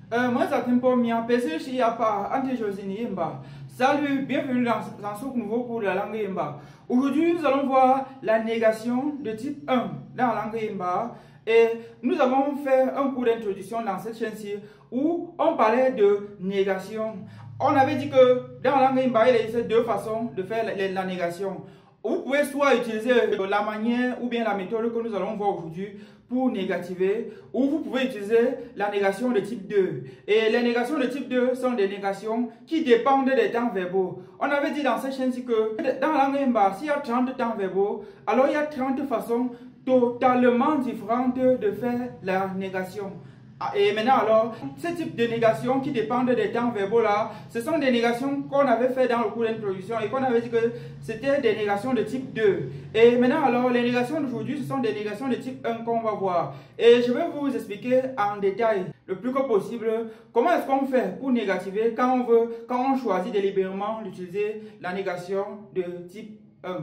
Moi, ça t'importe, mia PC, il n'y a pas anti-josini imba. Salut, bienvenue dans ce nouveau cours de la langue imba. Aujourd'hui, nous allons voir la négation de type 1 dans la langue imba. Et nous avons fait un cours d'introduction dans cette chaîne-ci où on parlait de négation. On avait dit que dans la langue imba, il existe deux façons de faire la négation. Vous pouvez soit utiliser la manière ou bien la méthode que nous allons voir aujourd'hui pour négativer, ou vous pouvez utiliser la négation de type 2. Et les négations de type 2 sont des négations qui dépendent des temps verbaux. On avait dit dans cette chaîne-ci que dans la langue imba, s'il y a 30 temps verbaux, alors il y a 30 façons totalement différentes de faire la négation. Et maintenant alors, ce type de négation qui dépendent des temps verbaux là, ce sont des négations qu'on avait fait dans le cours d'introduction et qu'on avait dit que c'était des négations de type 2. Et maintenant alors, les négations d'aujourd'hui, ce sont des négations de type 1 qu'on va voir. Et je vais vous expliquer en détail, le plus que possible, comment est-ce qu'on fait pour négativer quand on choisit délibérément d'utiliser la négation de type 1.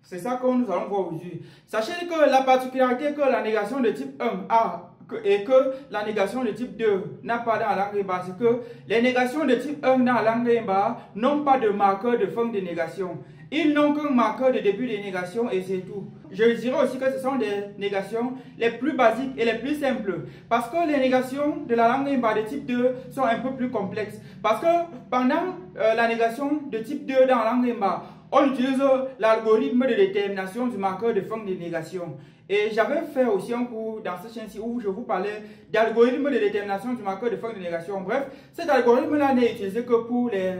C'est ça que nous allons voir aujourd'hui. Sachez que la particularité que la négation de type 1 a et que la négation de type 2 n'a pas dans la langue imba, c'est que les négations de type 1 dans la langue imba n'ont pas de marqueur de fin de négation. Ils n'ont qu'un marqueur de début de négation et c'est tout. Je dirais aussi que ce sont des négations les plus basiques et les plus simples. Parce que les négations de la langue imba de type 2 sont un peu plus complexes. Parce que pendant la négation de type 2 dans la langue imba, on utilise l'algorithme de détermination du marqueur de fin de négation. Et j'avais fait aussi un cours dans cette chaîne-ci où je vous parlais d'algorithme de détermination du marqueur de fin de négation. Bref, cet algorithme-là n'est utilisé que pour les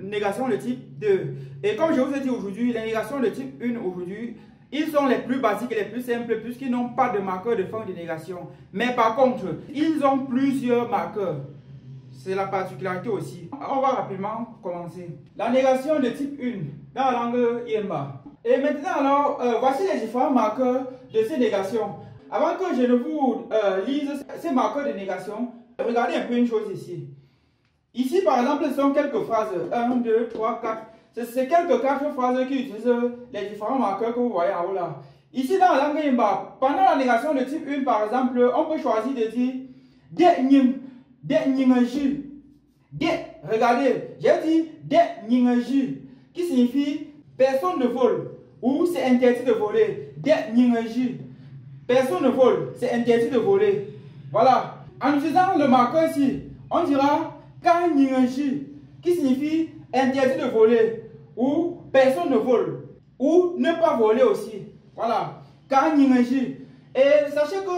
négations de type 2. Et comme je vous ai dit aujourd'hui, les négations de type 1 aujourd'hui, ils sont les plus basiques et les plus simples puisqu'ils n'ont pas de marqueur de fin de négation. Mais par contre, ils ont plusieurs marqueurs. C'est la particularité aussi. On va rapidement commencer. La négation de type 1 dans la langue imba. Et maintenant alors, voici les différents marqueurs de ces négations. Avant que je ne vous lise ces marqueurs de négation, regardez un peu une chose ici. Ici par exemple, ce sont quelques phrases. 1, 2, 3, 4. C'est quelques 4 phrases qui utilisent les différents marqueurs que vous voyez en haut là. Ici dans la langue imba, pendant la négation de type 1 par exemple, on peut choisir de dire regardez, j'ai dit qui signifie personne ne vole ou c'est interdit de voler. Personne ne vole, c'est interdit de voler. Voilà. En utilisant le marqueur ici, on dira qui signifie interdit de voler ou personne ne vole ou ne pas voler aussi. Voilà. Et sachez que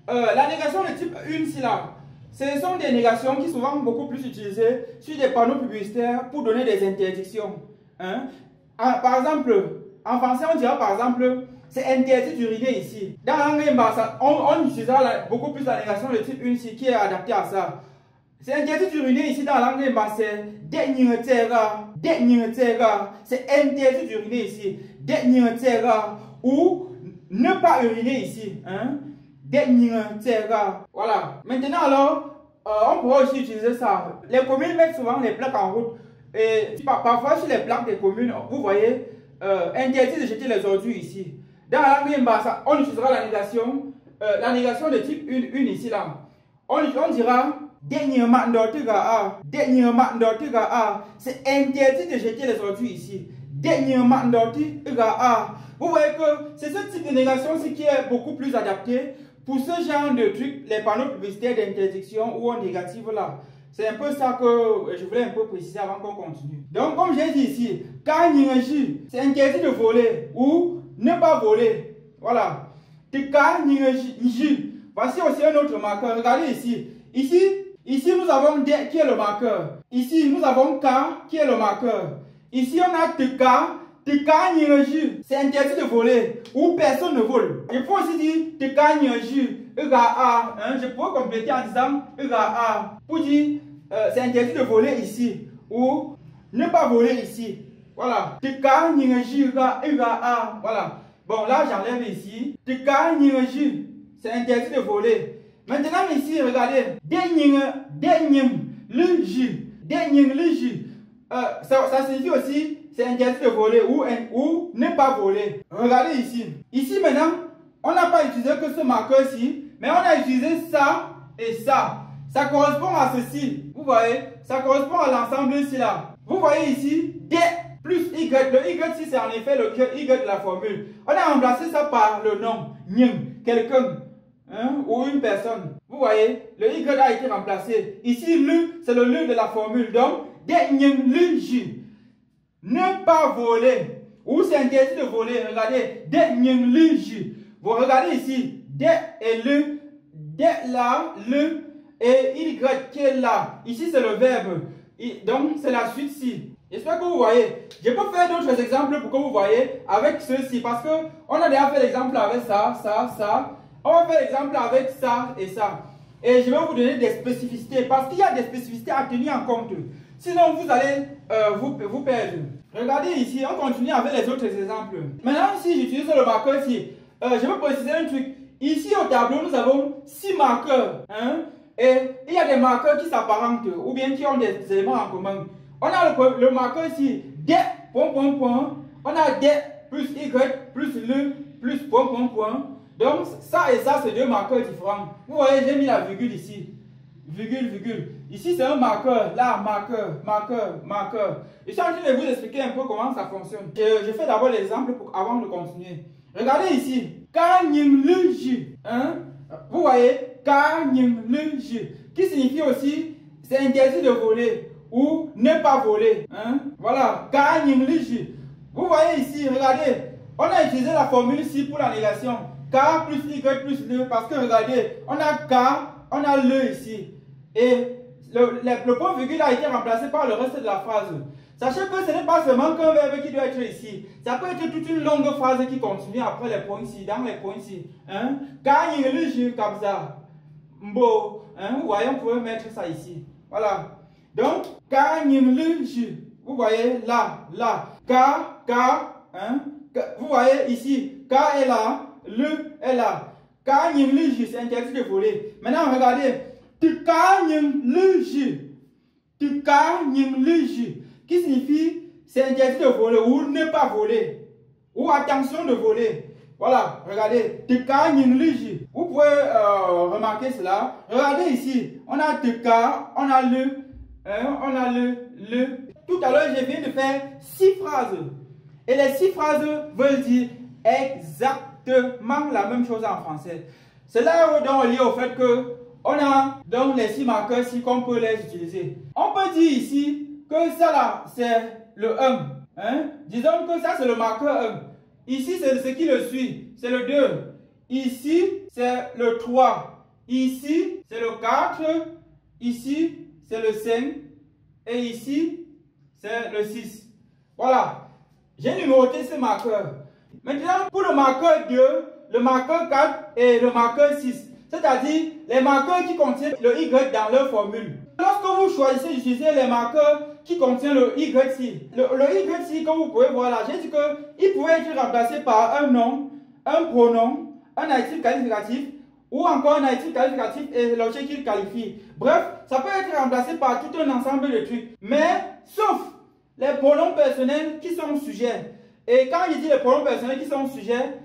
la négation de type 1 ici là, ce sont des négations qui sont souvent beaucoup plus utilisées sur des panneaux publicitaires pour donner des interdictions. Hein? Par exemple, en français, on dira par exemple, c'est interdit d'uriner ici. Dans la langue imba, on utilisera beaucoup plus la négation de type 1 ici qui est adaptée à ça. C'est interdit d'uriner ici dans la langue imba, c'est c'est interdit d'uriner ici. Ou ne pas uriner ici. Hein? Voilà. Maintenant alors, on pourra aussi utiliser ça. Les communes mettent souvent les plaques en route. Et parfois sur les plaques des communes, vous voyez, interdit de jeter les ordures ici. Dans la langue imba, on utilisera la négation de type 1 ici là. On dira c'est interdit de jeter les ordures ici. Vous voyez que c'est ce type de négation aussi qui est beaucoup plus adapté pour ce genre de trucs, les panneaux publicitaires d'interdiction ou en négative là. C'est un peu ça que je voulais un peu préciser avant qu'on continue. Donc comme j'ai dit ici, c'est interdit de voler ou ne pas voler. Voilà. Voici aussi un autre marqueur. Regardez ici. Ici nous avons D qui est le marqueur. Ici nous avons K qui est le marqueur. Ici on a TK. C'est interdit de voler ou personne ne vole. Il faut aussi dire je pourrais compléter en disant pour dire c'est interdit de voler ici ou ne pas voler ici. Voilà. Voilà. Bon là j'enlève ici. C'est interdit de voler. Maintenant ici regardez. Ça signifie aussi c'est interdit de voler ou ne pas voler. Regardez ici. Ici maintenant, on n'a pas utilisé que ce marqueur-ci, mais on a utilisé ça et ça. ça correspond à ceci. Vous voyez, ça correspond à l'ensemble ici là. Vous voyez ici, D plus Y. Le Y ici, c'est en effet le Y de la formule. On a remplacé ça par le nom, Nying, quelqu'un, hein, ou une personne. Vous voyez, le Y a été remplacé. Ici, le, c'est le le de la formule. Donc, D Nying le J. Ne pas voler. Ou c'est interdit de voler. Regardez, D Nying le J. Vous regardez ici, D et le, D là, le, et Y qui est là. Ici, c'est le verbe. Donc, c'est la suite ci. J'espère que vous voyez. Je peux faire d'autres exemples pour que vous voyez avec ceci. Parce qu'on a déjà fait l'exemple avec ça, ça, ça. On va faire l'exemple avec ça et ça. Et je vais vous donner des spécificités. Parce qu'il y a des spécificités à tenir en compte. Sinon, vous allez vous perdre. Regardez ici, on continue avec les autres exemples. Maintenant, si j'utilise le marqueur ici, je veux préciser un truc. Ici au tableau, nous avons 6 marqueurs. Hein? Et il y a des marqueurs qui s'apparentent ou bien qui ont des éléments en commun. On a le marqueur ici, D, point, point, point. On a D plus Y plus le plus point, point, point. Donc, ça et ça, c'est deux marqueurs différents. Vous voyez, j'ai mis la virgule ici. Virgule, virgule. Ici, c'est un marqueur. Là, marqueur, marqueur, marqueur. Je suis en train de vous expliquer un peu comment ça fonctionne. Je fais d'abord l'exemple avant de continuer. Regardez ici. Kanying le J. Hein? Vous voyez, Kanying le J. Qui signifie aussi, c'est interdit de voler ou ne pas voler. Hein? Voilà, Kanying le J. Vous voyez ici, regardez. On a utilisé la formule ici pour la négation. K plus Y plus le. Parce que regardez, on a K, on a le ici. Et le point virgule a été remplacé par le reste de la phrase. Sachez que ce n'est pas seulement qu'un verbe qui doit être ici. Ça peut être toute une longue phrase qui continue après les points ici, dans les points ici. Hein? Quand il y a le jeu comme ça, mbo, hein? Vous voyez, on peut mettre ça ici. Voilà. Donc, quand il y a le jeu, vous voyez là, là. Hein? Vous voyez ici, K est là, le est là. Quand il y a le jeu, c'est interdit de voler. Maintenant, regardez. Tu gagnes le jeu. Tu gagnes le jeu. Qui signifie c'est interdit de voler ou ne pas voler. Ou attention de voler. Voilà, regardez. Tu gagnes le jeu. Vous pouvez remarquer cela. Regardez ici. On a te on a le, on a le. Tout à l'heure, je viens de faire 6 phrases. Et les 6 phrases veulent dire exactement la même chose en français. C'est là où on lit au fait que on a donc les 6 marqueurs ici qu'on peut les utiliser. On peut dire ici que ça là, c'est le 1. Hein? Disons que ça c'est le marqueur 1. Ici c'est ce qui le suit, c'est le 2. Ici c'est le 3. Ici c'est le 4. Ici c'est le 5. Et ici c'est le 6. Voilà. J'ai numéroté ces marqueurs. Maintenant pour le marqueur 2, le marqueur 4 et le marqueur 6. C'est-à-dire les marqueurs qui contiennent le Y dans leur formule. Lorsque vous choisissez d'utiliser les marqueurs qui contiennent le Y ici, le Y ici, comme vous pouvez voir là, j'ai dit qu'il pouvait être remplacé par un nom, un pronom, un adjectif qualificatif ou encore un adjectif qualificatif et l'objet qu'il qualifie. Bref, ça peut être remplacé par tout un ensemble de trucs. Mais, sauf les pronoms personnels qui sont sujets. Et quand je dis les pronoms personnels qui sont sujets,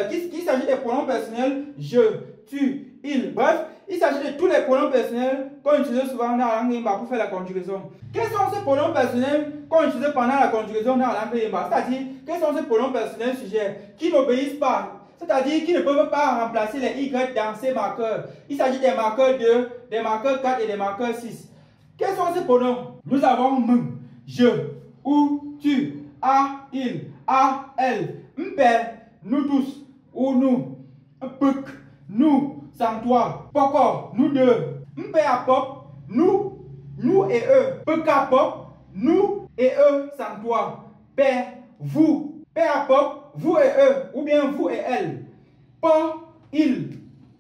qu'il s'agit des pronoms personnels je, tu, il. Bref, il s'agit de tous les pronoms personnels qu'on utilise souvent dans la langue Yimba pour faire la conjugaison. Quels sont ces pronoms personnels qu'on utilise pendant la conjugaison dans la langue Yimba? C'est-à-dire, quels sont ces pronoms personnels sujets qui n'obéissent pas? C'est-à-dire, qui ne peuvent pas remplacer les Y dans ces marqueurs. Il s'agit des marqueurs 2, des marqueurs 4 et des marqueurs 6. Quels sont ces pronoms? Nous avons m, je, ou, tu, a, il, a, elle, m'père, nous tous, ou nous, puk, nous, sans toi, poko, nous deux, m'pé à pop, nous et eux, peka pop, nous et eux sans toi, père, vous, père à pop, vous et eux, ou bien vous et elle, pas, il,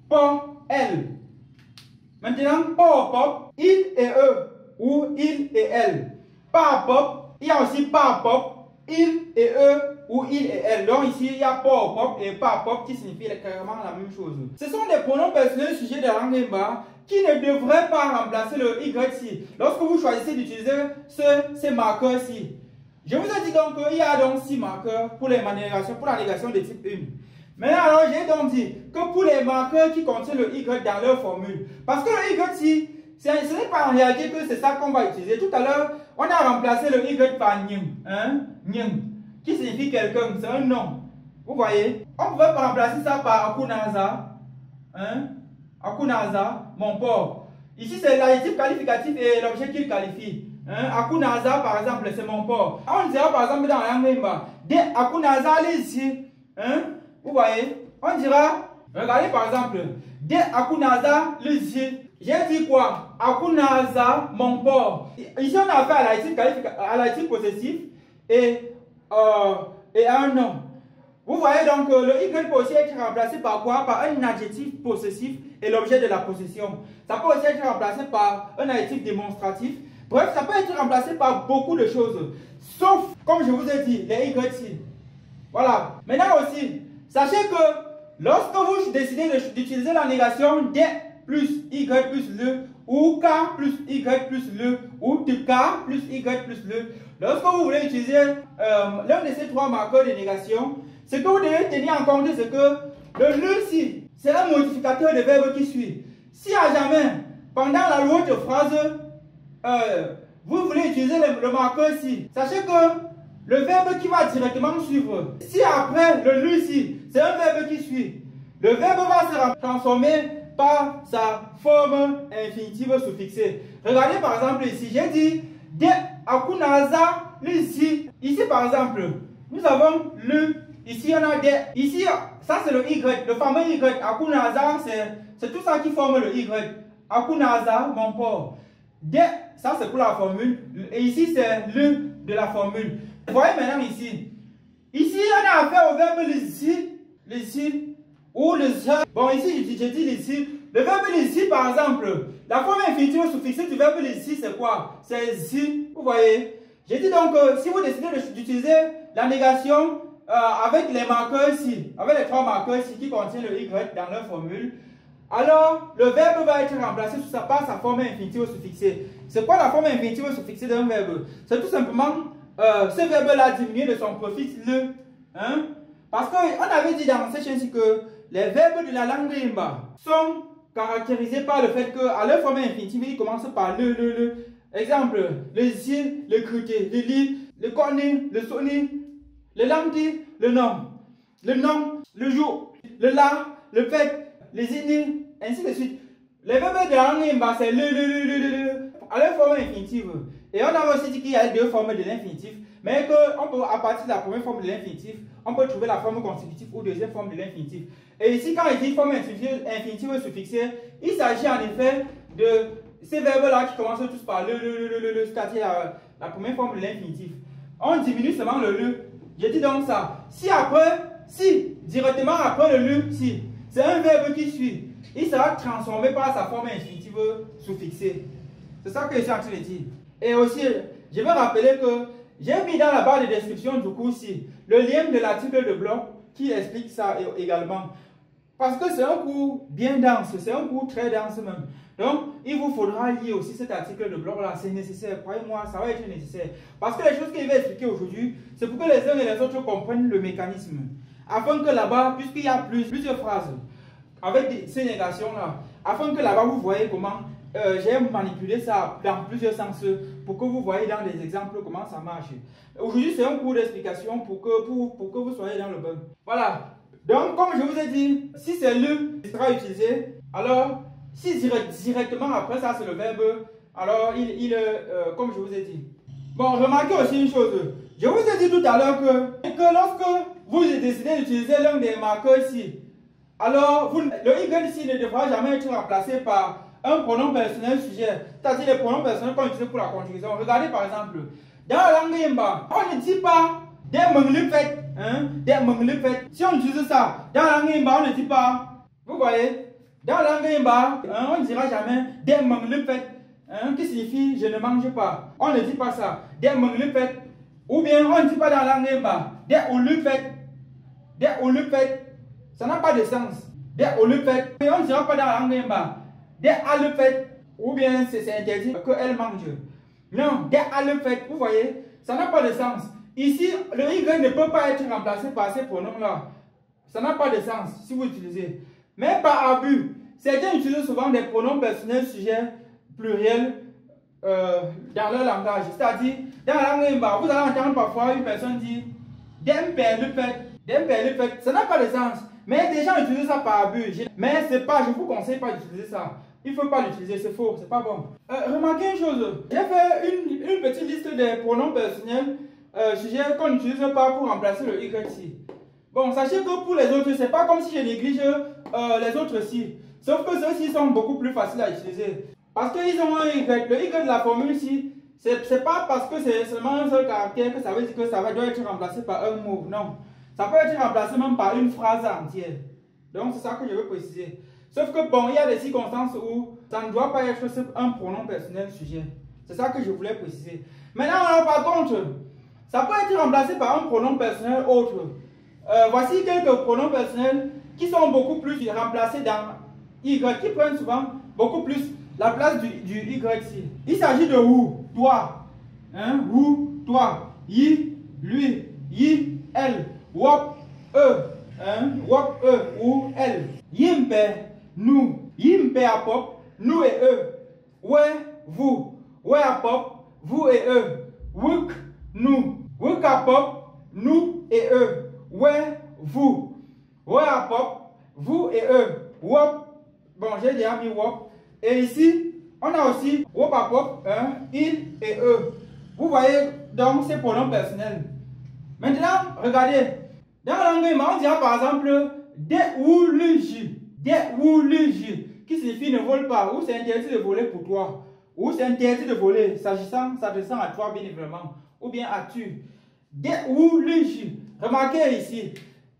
pas, elle. Maintenant, pas pop, il et eux, ou il et elle. Pas pop, il y a aussi pas pop, il et eux, ou il et elle. Donc ici, il y a pas pop et pas pop qui signifie carrément la même chose. Ce sont des pronoms personnels sujets de la langue Yimba qui ne devraient pas remplacer le Y ici. Lorsque vous choisissez d'utiliser ces marqueurs-ci. Je vous ai dit donc qu'il y a donc 6 marqueurs pour la négation de type 1. Maintenant, alors, j'ai donc dit que pour les marqueurs qui contiennent le Y dans leur formule, parce que le Y ici, ce n'est pas en réalité que c'est ça qu'on va utiliser. Tout à l'heure, on a remplacé le Y par Nying, hein, Nying, qui signifie quelqu'un, c'est un nom. Vous voyez? On pouvait remplacer ça par Akunaza, hein, Akunaza, mon port. Ici, c'est l'adjectif qualificatif et l'objet qu'il qualifie. Hein? Akunaza, par exemple, c'est mon port. On dira par exemple dans la langue de Akunaza, allez ici. Hein? Vous voyez? On dira, regardez par exemple, de Akunaza, ici. J'ai dit quoi? Akunaza, mon port. Ici, on a fait à l'adjectif possessif et un nom. Vous voyez donc, le Y peut aussi être remplacé par quoi? Par un adjectif possessif et l'objet de la possession. Ça peut aussi être remplacé par un adjectif démonstratif. Bref, ça peut être remplacé par beaucoup de choses. Sauf, comme je vous ai dit, les Y ici. Voilà. Maintenant aussi, sachez que lorsque vous décidez d'utiliser la négation D plus Y plus le, ou K plus Y plus le, ou K plus Y plus le, lorsque vous voulez utiliser l'un de ces trois marqueurs de négation, ce que vous devez tenir en compte, c'est que le le ici, c'est un modificateur de verbe qui suit. Si à jamais, pendant la l'autre phrase, vous voulez utiliser le marqueur ici, sachez que le verbe qui va directement suivre, si après le le ici, c'est un verbe qui suit, le verbe va se transformer par sa forme infinitive suffixée. Regardez par exemple ici, j'ai dit de akunaza ici. Ici par exemple, nous avons le, ici on a des, ici ça c'est le Y, le fameux Y. Akunaza c'est tout ça qui forme le Y. Akunaza, mon port. De, ça c'est pour la formule. Et ici c'est le de la formule. Vous voyez maintenant ici. Ici on a affaire au verbe ici, ou le ça. Bon ici j'ai dit ici. Le verbe ici par exemple, la forme infinitive suffixée du verbe ici c'est quoi? C'est ici. Vous voyez. J'ai dit donc si vous décidez d'utiliser la négation avec les marqueurs ici, avec les trois marqueurs ici qui contiennent le Y dans leur formule, alors le verbe va être remplacé par sa forme infinitive suffixée. C'est quoi la forme infinitive suffixée d'un verbe? C'est tout simplement ce verbe-là diminué de son préfixe le. Hein? Parce qu'on avait dit dans cette chaîne-ci que les verbes de la langue Rimba sont caractérisés par le fait qu'à leur forme infinitive, ils commencent par le. Exemple, le ici, le cruté, le lit, le corné, le soni, le lamdi, le nom, le jour, le la, le fait, les inni, ainsi de suite. Les verbes de la langue Rimba, c'est le, à leur forme infinitive. Et on a aussi dit qu'il y a deux formes de l'infinitif, mais qu'on peut, à partir de la première forme de l'infinitif, on peut trouver la forme consécutive ou deuxième forme de l'infinitif. Et ici, quand il dit forme infinitive suffixée, il s'agit en effet de ces verbes-là qui commencent tous par le, c'est-à-dire la première forme de l'infinitif. On diminue seulement le. Je dis donc ça. Si directement après le si, c'est un verbe qui suit, il sera transformé par sa forme infinitive suffixée. C'est ça que je suis en train de dire. Et aussi, je vais rappeler que j'ai mis dans la barre de description du cours ci le lien de l'article de blog qui explique ça également. Parce que c'est un cours bien dense, c'est un cours très dense même. Donc, il vous faudra lire aussi cet article de blog là, c'est nécessaire, croyez-moi, ça va être nécessaire. Parce que les choses qu'il va expliquer aujourd'hui, c'est pour que les uns et les autres comprennent le mécanisme. Afin que là-bas, puisqu'il y a plusieurs phrases avec ces négations là, afin que là-bas vous voyez comment j'ai manipulé ça dans plusieurs sens pour que vous voyez dans des exemples comment ça marche. Aujourd'hui, c'est un cours d'explication pour que vous soyez dans le bain. Voilà. Donc, comme je vous ai dit, si c'est le qui sera utilisé, alors si directement après ça c'est le verbe, alors comme je vous ai dit. Bon, remarquez aussi une chose. Je vous ai dit tout à l'heure que lorsque vous décidez d'utiliser l'un des marqueurs ici, alors le Y ici ne devra jamais être remplacé par un pronom personnel sujet, c'est-à-dire les pronoms personnels qu'on utilise pour la conjugaison. Regardez par exemple, dans la langue Yimba, on ne dit pas des menglipet, hein, des menglipet. Si on utilise ça, dans la langue Yimba, on ne dit pas, vous voyez, dans la langue Yimba, hein, on ne dira jamais des menglipet, hein, qui signifie je ne mange pas. On ne dit pas ça, des menglipet. Ou bien on ne dit pas dans la langue Yimba, des olupet, ça n'a pas de sens. Des olupet, mais on ne dira pas dans la langue Yimba. Des alupet, ou bien c'est interdit qu'elle mange. Non, des alupet, vous voyez, ça n'a pas de sens. Ici, le Y ne peut pas être remplacé par ces pronoms-là. Ça n'a pas de sens si vous utilisez. Mais par abus, certains utilisent souvent des pronoms personnels sujets pluriel dans leur langage. C'est-à-dire, dans la langue Imba, vous allez entendre parfois une personne dire d'un père le fait. Ça n'a pas de sens. Mais des gens utilisent ça par abus. Mais c'est pas, je vous conseille pas d'utiliser ça. Il ne faut pas l'utiliser, c'est faux, c'est pas bon. Remarquez une chose, j'ai fait une petite liste des pronoms personnels sujets qu'on n'utilise pas pour remplacer le YC. Bon, sachez que pour les autres, c'est pas comme si je néglige les autres ci. Sauf que ceux-ci sont beaucoup plus faciles à utiliser. Parce qu'ils ont un Y. Le Y de la formule ci, c'est pas parce que c'est seulement un seul caractère que ça veut dire que ça doit être remplacé par un mot. Non. Ça peut être remplacé même par une phrase entière. Donc c'est ça que je veux préciser. Sauf que bon, il y a des circonstances où ça ne doit pas être un pronom personnel sujet. C'est ça que je voulais préciser. Maintenant, alors, par contre, ça peut être remplacé par un pronom personnel autre. Voici quelques pronoms personnels qui sont beaucoup plus remplacés dans Y, qui prennent souvent beaucoup plus la place du Y. Il s'agit de ou, toi, hein, ou, toi, yi, lui, yi, elle, wop, eux, hein, wop, eux, ou elle, yimpe, nous, yimpe à pop, nous et eux, ouais, vous, ouais à pop, vous et eux, wuk, nous, wuk à pop, nous et eux, ouais, vous, ouais à pop, vous et eux, wop, bon j'ai déjà mis wop, et ici, on a aussi wop à pop, hein, il et eux. Vous voyez donc ces pronoms personnels. Maintenant, regardez, dans la langue Imba, on dira par exemple de ou le qui signifie ne vole pas, ou c'est interdit de voler pour toi, ou c'est interdit de voler, s'adressant à toi bien évidemment, ou bien à tu. De ou le remarquez ici,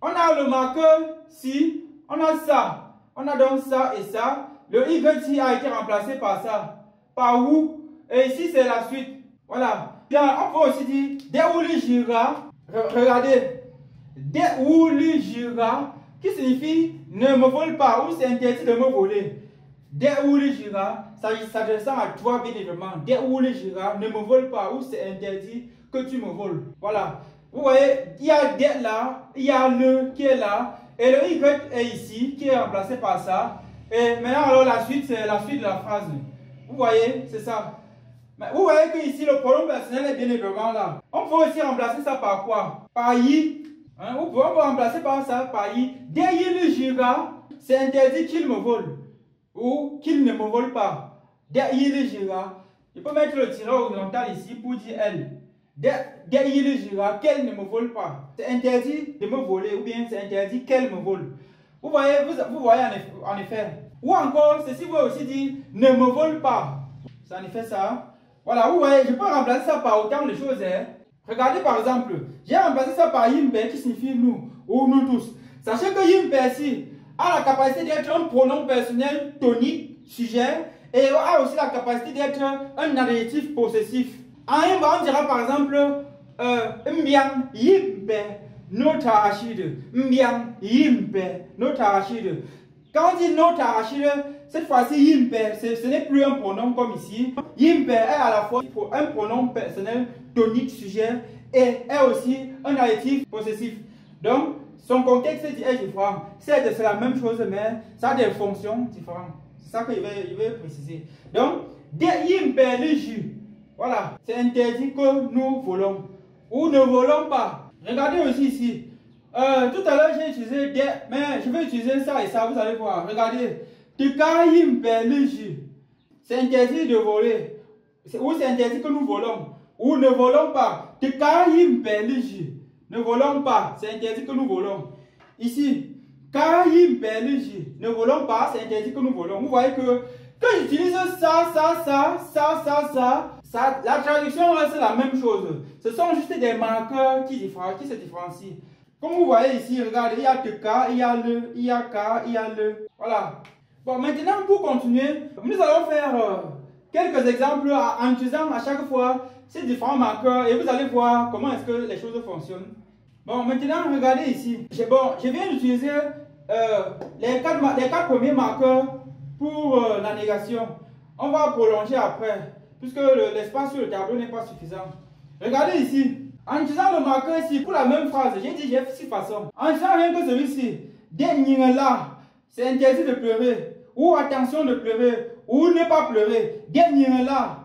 on a le marqueur si, on a ça, on a donc ça et ça, le Y a été remplacé par ça, par où, et ici c'est la suite, voilà. Bien, on peut aussi dire de ou le gira, regardez, de ou le gira, qui signifie ne me vole pas ou c'est interdit de me voler. De ou le gira, s'adressant à toi bien évidemment. De ou le gira, ne me vole pas ou c'est interdit que tu me voles. Voilà. Vous voyez, il y a de là, il y a le qui est là, et le Y est ici, qui est remplacé par ça. Et maintenant, alors la suite, c'est la suite de la phrase. Vous voyez, c'est ça. Mais vous voyez que ici, le pronom personnel est bien évidemment là. On peut aussi remplacer ça par quoi? Par yi. Hein, on peut remplacer par ça, par yi. Dès le gira, c'est interdit qu'il me vole. Ou qu'il ne me vole pas. Dès le gira, je peux mettre le tiret horizontal ici pour dire elle. Dès le gira, qu'elle ne me vole pas. C'est interdit de me voler ou bien c'est interdit qu'elle me vole. Vous voyez en effet. Ou encore, ceci veut aussi dire ne me vole pas. C'est en effet ça. Voilà, vous voyez, je peux remplacer ça par autant de choses. Hein. Regardez par exemple, j'ai remplacé ça par yimpe qui signifie nous, ou nous tous. Sachez que yimpe ici a la capacité d'être un pronom personnel tonique, sujet, et a aussi la capacité d'être un adjectif possessif. En Imba, on dira par exemple, mbiang yimpe no tarashide, mbiang yimpe no tarashide. Quand on dit no tarashide, cette fois-ci, yimpe, ce n'est plus un pronom comme ici. Yimpe est à la fois un pronom personnel tonique sujet et est aussi un adjectif possessif. Donc, son contexte est différent. C'est la même chose, mais ça a des fonctions différentes. C'est ça que je vais préciser. Donc, de yimpe le jus. Voilà, c'est interdit que nous volons ou ne volons pas. Regardez aussi ici. Tout à l'heure, j'ai utilisé des, mais je vais utiliser ça et ça, vous allez voir. Regardez. C'est interdit de voler. Ou c'est interdit que nous volons. Ou ne volons pas. Ne volons pas. C'est interdit que nous volons. Ici. Ne volons pas. C'est interdit que nous volons. Vous voyez que quand j'utilise ça, la traduction reste la même chose. Ce sont juste des marqueurs qui se différencient. Comme vous voyez ici, regardez, il y a TK, il y a le, il y a K, il y a le. Voilà. Bon, maintenant, pour continuer, nous allons faire quelques exemples en utilisant à chaque fois ces différents marqueurs et vous allez voir comment est-ce que les choses fonctionnent. Bon, maintenant, regardez ici. Je viens d'utiliser les quatre premiers marqueurs pour la négation. On va prolonger après, puisque l'espace sur le tableau n'est pas suffisant. Regardez ici. En utilisant le marqueur ici pour la même phrase, j'ai dit j'ai 6 façons. En utilisant rien que celui-ci, là, c'est interdit de pleurer, ou attention de pleurer, ou ne pas pleurer. Dernier là.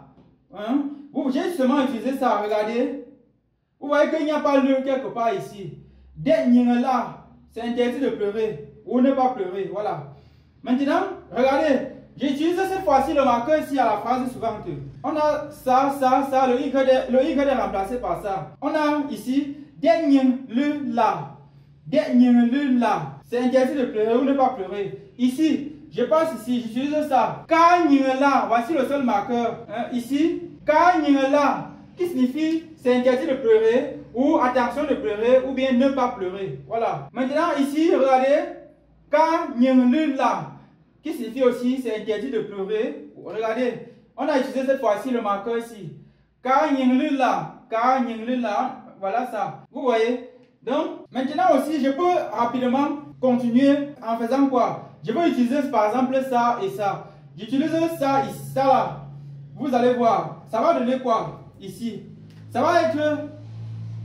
Hein? J'ai justement utilisé ça, regardez. Vous voyez qu'il n'y a pas le quelque part ici. Dernier là, c'est interdit de pleurer ou ne pas pleurer. Voilà. Maintenant, regardez. J'utilise cette fois-ci le marqueur ici à la phrase suivante. On a ça, le Y est remplacé par ça. On a ici, dernier le là. Dernier le là. C'est interdit de pleurer ou ne pas pleurer. Ici, je passe ici, j'utilise ça. Kanye là, voici le seul marqueur. Hein, ici, Kanye là, qui signifie c'est interdit de pleurer ou attention de pleurer ou bien ne pas pleurer. Voilà. Maintenant, ici, regardez, Kanye là, qui signifie aussi c'est interdit de pleurer. Regardez, on a utilisé cette fois-ci le marqueur ici. Kanye là, voilà ça. Vous voyez? Donc, maintenant aussi, je peux rapidement continuer en faisant quoi? Je vais utiliser par exemple ça et ça. J'utilise ça et ça là. Vous allez voir. Ça va donner quoi? Ici. Ça va être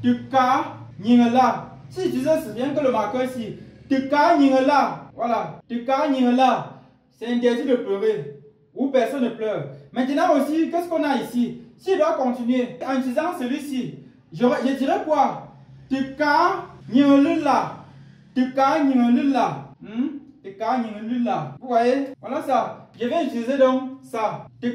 tuka nyingela. Si j'utilise rien que le marqueur ici. Tuka nyingela. Voilà. Tuka nyingela. C'est interdit de pleurer. Ou personne ne pleure. Maintenant aussi, qu'est-ce qu'on a ici? Si je dois continuer en utilisant celui-ci, je dirais quoi? Tuka nyingela. Tuka nyingela. Vous voyez? Voilà ça. Je vais utiliser donc ça. Ainsi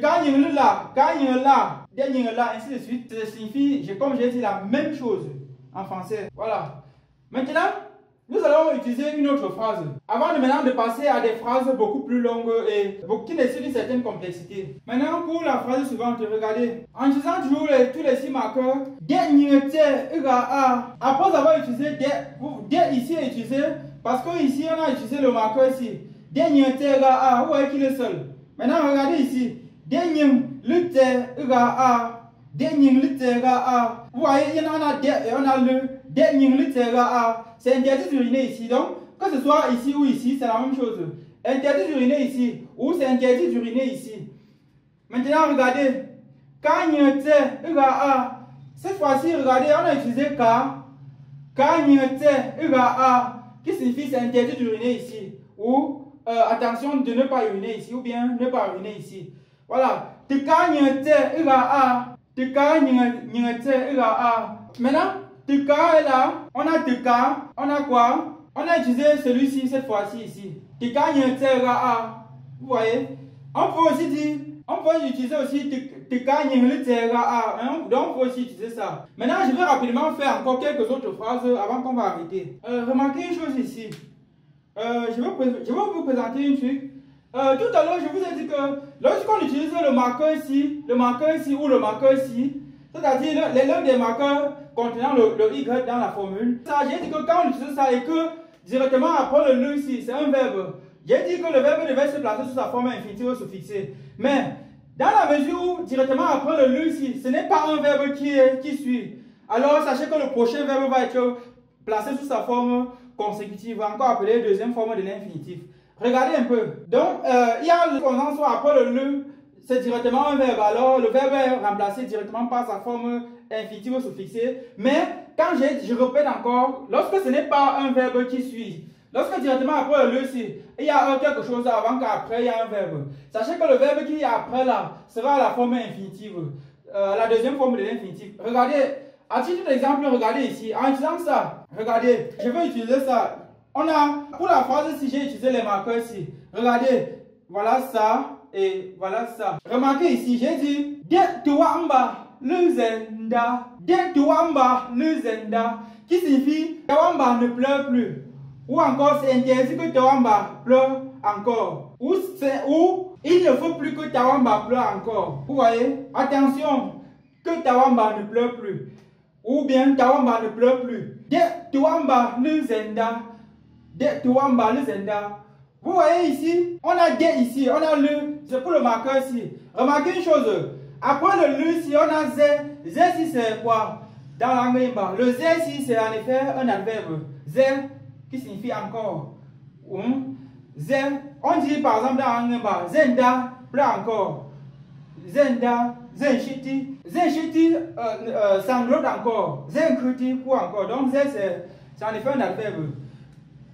de suite. Ça signifie, comme j'ai dit, la même chose en français. Voilà. Maintenant, nous allons utiliser une autre phrase. Avant de passer à des phrases beaucoup plus longues et qui nécessitent une certaine complexité. Maintenant, pour la phrase suivante, regardez. En utilisant toujours tous les 6 marqueurs, après avoir utilisé ici est utilisé parce que ici on a utilisé le marqueur ici. Vous voyez qu'il est seul. Maintenant, regardez ici. Vous voyez, on a le c'est interdit d'uriner ici. Donc, que ce soit ici ou ici, c'est la même chose. Interdit d'uriner ici ou c'est interdit d'uriner ici. Maintenant, regardez. Cette fois-ci, regardez, on a utilisé qui signifie c'est interdit d'uriner ici. Ou attention de ne pas uriner ici ou bien ne pas uriner ici. Voilà. Maintenant, Tuka est là. On a Tuka. On a quoi? On a utilisé celui-ci cette fois-ci ici. Vous voyez? On peut aussi dire, on peut utiliser aussi Tuka. Donc on peut aussi utiliser ça. Maintenant, je vais rapidement faire encore quelques autres phrases avant qu'on va arrêter. Remarquez une chose ici. Je vais vous présenter un truc. Tout à l'heure, je vous ai dit que lorsqu'on utilise le marqueur ici ou le marqueur ici, c'est-à-dire l'un des marqueurs contenant le Y dans la formule, j'ai dit que quand on utilise ça et que directement après le ici, c'est un verbe. J'ai dit que le verbe devait se placer sous sa forme infinitive suffixée. Mais dans la mesure où directement après le ici, ce n'est pas un verbe qui suit, alors sachez que le prochain verbe va être placé sous sa forme consécutive, encore appelée deuxième forme de l'infinitif. Regardez un peu. Donc, il y a le consonant soit après le, c'est directement un verbe. Alors, le verbe est remplacé directement par sa forme infinitive suffixée. Mais, quand je répète encore, lorsque ce n'est pas un verbe qui suit, lorsque directement après le si, il y a quelque chose avant qu'après il y a un verbe. Sachez que le verbe qui est après là sera la forme infinitive, la deuxième forme de l'infinitif. Regardez, à titre d'exemple, regardez ici. En utilisant ça, regardez, je vais utiliser ça. On a, pour la phrase ici, j'ai utilisé les marqueurs ici. Regardez, voilà ça et voilà ça. Remarquez ici, j'ai dit de tuamba le zenda. De tuamba le zenda. Qui signifie Tawamba ne pleure plus. Ou encore c'est interdit que Tawamba pleure encore. Ou il ne faut plus que Tawamba pleure encore. Vous voyez? Attention, que Tawamba ne pleure plus. Ou bien Tawamba ne pleure plus. De Tawamba le zenda. De Tuamba le zenda. Vous voyez ici, on a de ici, on a le, c'est pour le marqueur ici. Remarquez une chose, après le ici, on a z. Z ici c'est quoi? Dans l'anglais, le z ici c'est en effet un adverbe. Z qui signifie encore. Z, on dit par exemple dans l'anglais, zenda, pleure encore. Zenda, zenshiti. Zenshiti sanglote encore. Zenkriti ou encore. Donc z c'est en effet un adverbe.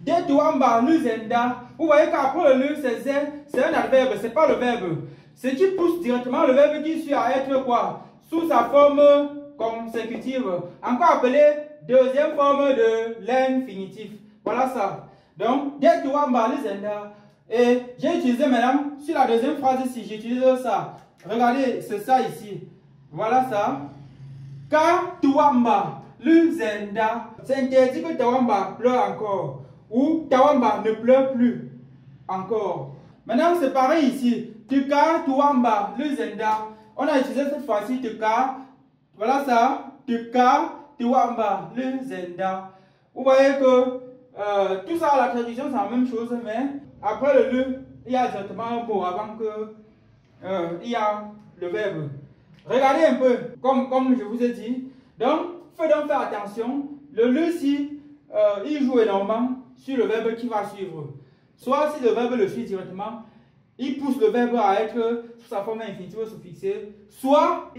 De tuamba le zenda. Vous voyez qu'après le c'est un adverbe, c'est pas le verbe. ce qui pousse directement le verbe qui suit à être quoi? Sous sa forme consécutive, encore appelé deuxième forme de l'infinitif. Voilà ça. Donc, dès tuwamba lizenda, et j'ai utilisé maintenant, sur la deuxième phrase ici, j'utilise ça. Regardez, c'est ça ici. Voilà ça. Ka tuwamba lizenda, c'est interdit que Tawamba pleure encore. Ou Tawamba ne pleure plus encore. Maintenant, c'est pareil ici. Tuka tuwamba lizenda. On a utilisé cette fois-ci tuka. Voilà ça. Tuka tuwamba lizenda. Vous voyez que tout ça, la traduction, c'est la même chose, mais après le le, il y a directement un mot avant que il y a le verbe. Regardez un peu, comme je vous ai dit. Donc, faites donc faire attention. Le le-ci, il joue énormément sur le verbe qui va suivre. Soit si le verbe le suit directement, il pousse le verbe à être sous sa forme infinitive suffixée. Soit,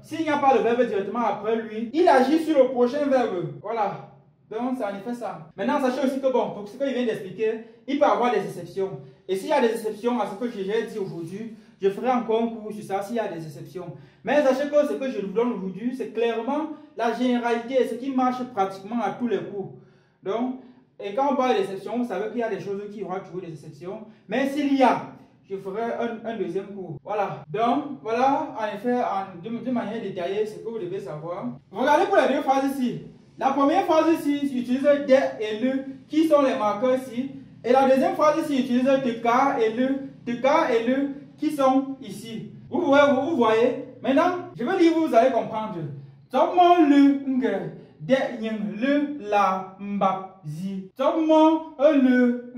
s'il n'y a pas le verbe directement après lui, il agit sur le prochain verbe. Voilà. Donc, c'est en effet ça. Maintenant, sachez aussi que, bon, pour ce qu'il vient d'expliquer, il peut y avoir des exceptions. Et s'il y a des exceptions à ce que j'ai dit aujourd'hui, je ferai encore un cours sur ça s'il y a des exceptions. Mais sachez que ce que je vous donne aujourd'hui, c'est clairement la généralité, ce qui marche pratiquement à tous les coups. Donc, et quand on parle d'exceptions, vous savez qu'il y a des choses qui auront toujours des exceptions. Mais s'il y a, je ferai un deuxième cours. Voilà. Donc, voilà, en effet, de manière détaillée, ce que vous devez savoir. Regardez pour les deux phrases ici. La première phrase ici, j'utilise des et le, qui sont les marqueurs ici. Et la deuxième phrase ici, j'utilise teka et le, qui sont ici. Vous voyez. Maintenant, je vais lire, vous allez comprendre. Comment le de la mbabzi. Comment le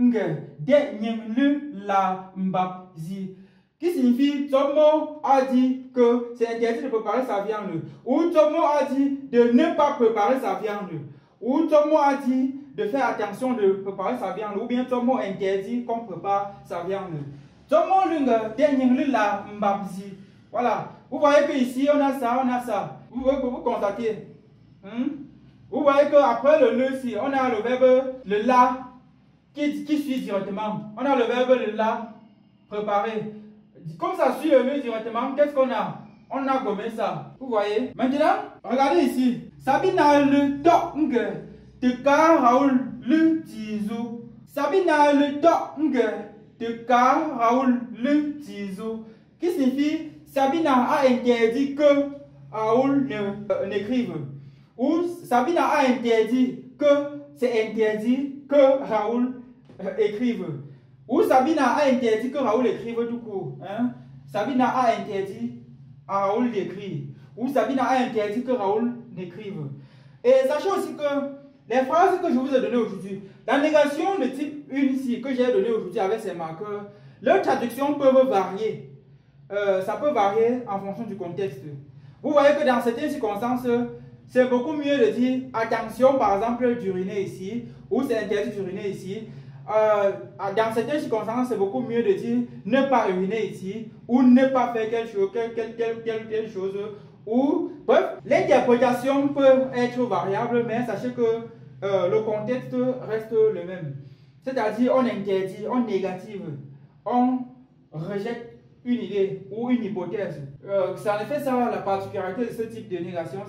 la mbabzi. Qui signifie Tomo a dit que c'est interdit de préparer sa viande. Ou Tomo a dit de ne pas préparer sa viande. Ou Tomo a dit de faire attention de préparer sa viande. Ou bien Tomo interdit qu'on prépare sa viande. Tomo lunga denyeng la mbabzi. Voilà. Vous voyez que ici on a ça. Vous constatez. Vous voyez qu'après le le si, on a le verbe le la qui suit directement. On a le verbe le la préparer. Comme ça suit le le directement, qu'est-ce qu'on a? On a gommé ça. Vous voyez? Maintenant, regardez ici. Sabina le to te ka Raoul le tizo. Sabina le to te ka Raoul le tizo. Qui signifie Sabina a interdit que Raoul n'écrive. Ou Sabina a interdit que c'est interdit que Raoul écrive. Ou Sabina a interdit que Raoul écrive tout court. Hein? Sabina a interdit à Raoul d'écrire. Ou Sabina a interdit que Raoul n'écrive. Et sachez aussi que les phrases que je vous ai données aujourd'hui, la négation de type 1 ici que j'ai donnée aujourd'hui avec ces marqueurs, leurs traductions peuvent varier. Ça peut varier en fonction du contexte. Vous voyez que dans certaines circonstances, c'est beaucoup mieux de dire attention par exemple d'uriner ici, ou c'est interdit d'uriner ici. Dans certaines circonstances, c'est beaucoup mieux de dire ne pas uriner ici ou ne pas faire quelque chose. Ou, bref, l'interprétation peut être variable, mais sachez que le contexte reste le même. C'est-à-dire, on interdit, on négative, on rejette une idée ou une hypothèse. C'est en effet ça la particularité de ce type de négation.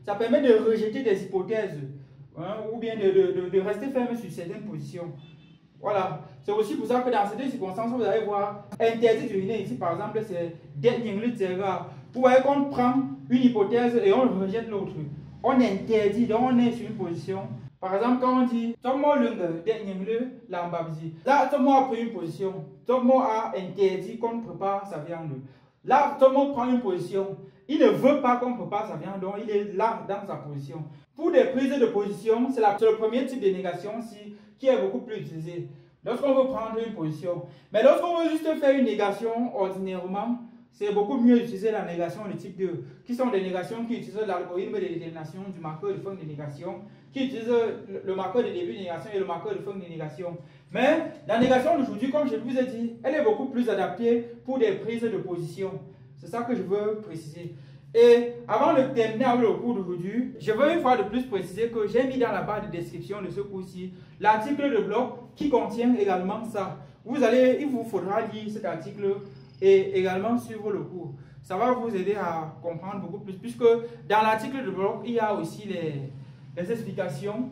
Ça permet de rejeter des hypothèses hein, ou bien de rester ferme sur certaines positions. Voilà, c'est aussi pour ça que dans certaines circonstances, vous allez voir interdit d'uriner ici, par exemple, c'est vous voyez qu'on prend une hypothèse et on rejette l'autre. On interdit, donc on est sur une position. Par exemple, quand on dit Tomo là, Tomo a pris une position. Tomo a interdit qu'on prépare sa viande. Là, Tomo prend une position. Il ne veut pas qu'on prépare sa viande, donc il est là dans sa position. Pour des prises de position, c'est le premier type de négation qui est beaucoup plus utilisé. Lorsqu'on veut prendre une position. Mais lorsqu'on veut juste faire une négation ordinairement, c'est beaucoup mieux d'utiliser la négation de type 2, qui sont des négations qui utilisent l'algorithme de détermination du marqueur de fin de négation, qui utilisent le marqueur de début de négation et le marqueur de fin de négation. Mais la négation d'aujourd'hui, comme je vous ai dit, elle est beaucoup plus adaptée pour des prises de position. C'est ça que je veux préciser. Et avant de terminer avec le cours d'aujourd'hui, je veux une fois de plus préciser que j'ai mis dans la barre de description de ce cours-ci l'article de blog qui contient également ça. Il vous faudra lire cet article et également suivre le cours. Ça va vous aider à comprendre beaucoup plus, puisque dans l'article de blog, il y a aussi les explications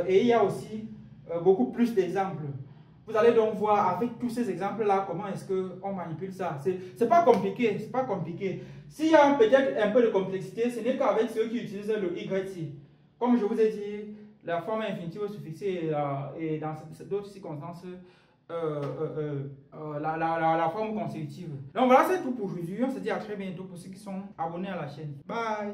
et il y a aussi beaucoup plus d'exemples. Vous allez donc voir avec tous ces exemples-là comment est-ce qu'on manipule ça. C'est pas compliqué, c'est pas compliqué. S'il y a peut-être un peu de complexité, ce n'est qu'avec ceux qui utilisent le YT. Comme je vous ai dit, la forme infinitive au suffixé et dans d'autres circonstances, la forme consécutive. Donc voilà, c'est tout pour aujourd'hui. On se dit à très bientôt pour ceux qui sont abonnés à la chaîne. Bye!